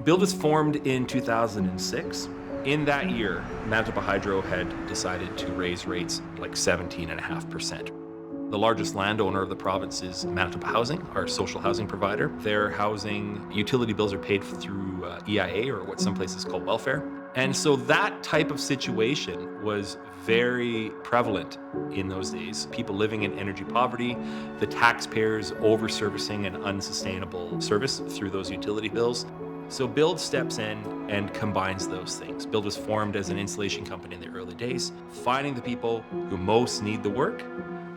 Build was formed in 2006. In that year, Manitoba Hydro had decided to raise rates like 17.5%. The largest landowner of the province is Manitoba Housing, our social housing provider. Their housing utility bills are paid through EIA, or what some places call welfare. And so that type of situation was very prevalent in those days. People living in energy poverty, the taxpayers over-servicing an unsustainable service through those utility bills. So Build steps in and combines those things. Build was formed as an insulation company in the early days, finding the people who most need the work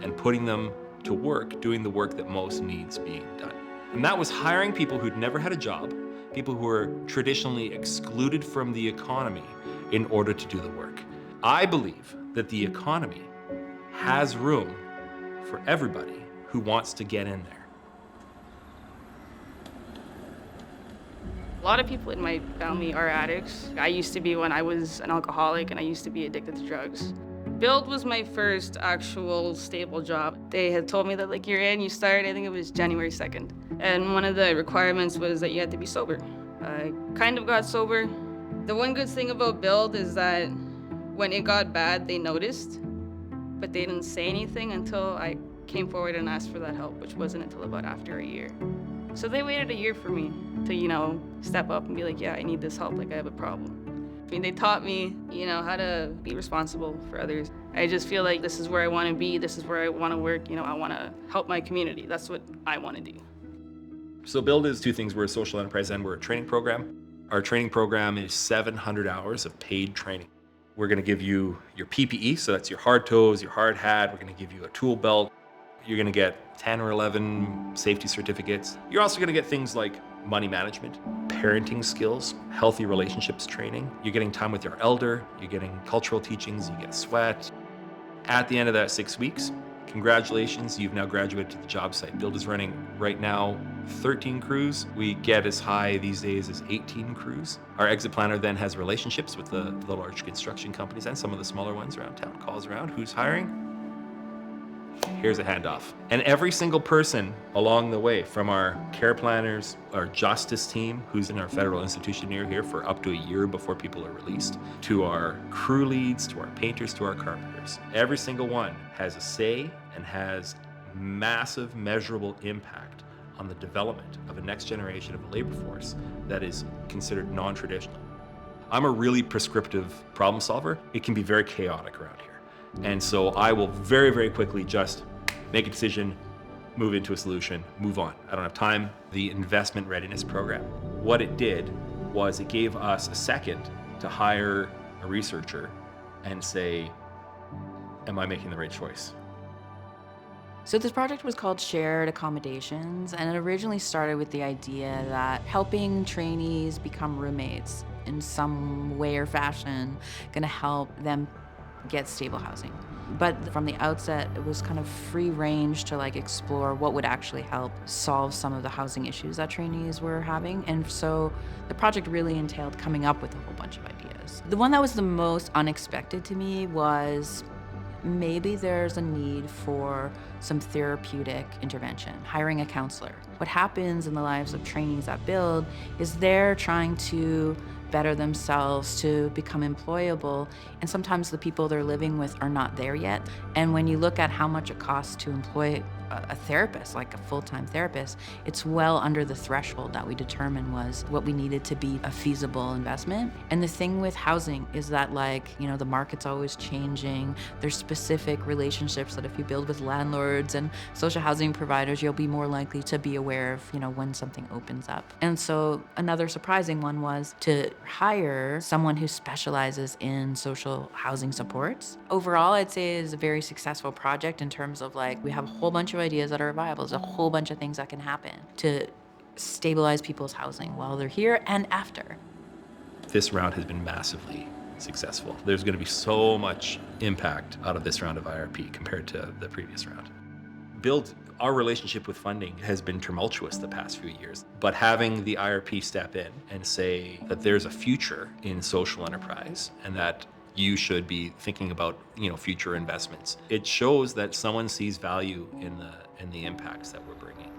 and putting them to work doing the work that most needs being done. And that was hiring people who'd never had a job, people who were traditionally excluded from the economy in order to do the work. I believe that the economy has room for everybody who wants to get in there. A lot of people in my family are addicts. I used to be when I was an alcoholic, and I used to be addicted to drugs. Build was my first actual stable job. They had told me that like you start, I think it was January 2nd. And one of the requirements was that you had to be sober. I kind of got sober. The one good thing about Build is that when it got bad, they noticed, but they didn't say anything until I came forward and asked for that help, which wasn't until about after a year. So they waited a year for me to, step up and be like, yeah, I need this help, like I have a problem. I mean, they taught me, how to be responsible for others. I just feel like this is where I want to be, this is where I want to work, I want to help my community. That's what I want to do. So Build is two things. We're a social enterprise and we're a training program. Our training program is 700 hours of paid training. We're going to give you your PPE, so that's your hard toes, your hard hat. We're going to give you a tool belt. You're going to get 10 or 11 safety certificates. You're also going to get things like money management, parenting skills, healthy relationships training. You're getting time with your elder. You're getting cultural teachings. You get sweat. At the end of that 6 weeks, congratulations, you've now graduated to the job site. Build is running right now 13 crews. We get as high these days as 18 crews. Our exit planner then has relationships with the large construction companies and some of the smaller ones around town, calls around, who's hiring? Here's a handoff. And every single person along the way, from our care planners, our justice team, who's in our federal institution near here for up to a year before people are released, to our crew leads, to our painters, to our carpenters, every single one has a say and has massive measurable impact on the development of a next generation of a labor force that is considered non-traditional. I'm a really prescriptive problem solver. It can be very chaotic around here. And so I will very, very quickly just make a decision, move into a solution, move on. I don't have time. The investment readiness program, what it did was it gave us a second to hire a researcher and say, am I making the right choice? So this project was called Shared Accommodations, and it originally started with the idea that helping trainees become roommates in some way or fashion going to help them get stable housing. But from the outset, it was kind of free range to explore what would actually help solve some of the housing issues that trainees were having. And so the project really entailed coming up with a whole bunch of ideas. The one that was the most unexpected to me was maybe there's a need for some therapeutic intervention, hiring a counselor. What happens in the lives of trainees at Build is they're trying to better themselves to become employable, and sometimes the people they're living with are not there yet. And when you look at how much it costs to employ a therapist, like a full-time therapist, it's well under the threshold that we determined was what we needed to be a feasible investment. And the thing with housing is that the market's always changing. There's specific relationships that if you build with landlords and social housing providers, you'll be more likely to be aware of, when something opens up. And so another surprising one was to hire someone who specializes in social housing supports. Overall, I'd say it is a very successful project in terms of we have a whole bunch of ideas that are viable. There's a whole bunch of things that can happen to stabilize people's housing while they're here and after. This round has been massively successful. There's going to be so much impact out of this round of IRP compared to the previous round. Build, our relationship with funding has been tumultuous the past few years, but having the IRP step in and say that there's a future in social enterprise and that you should be thinking about, future investments. It shows that someone sees value in the impacts that we're bringing.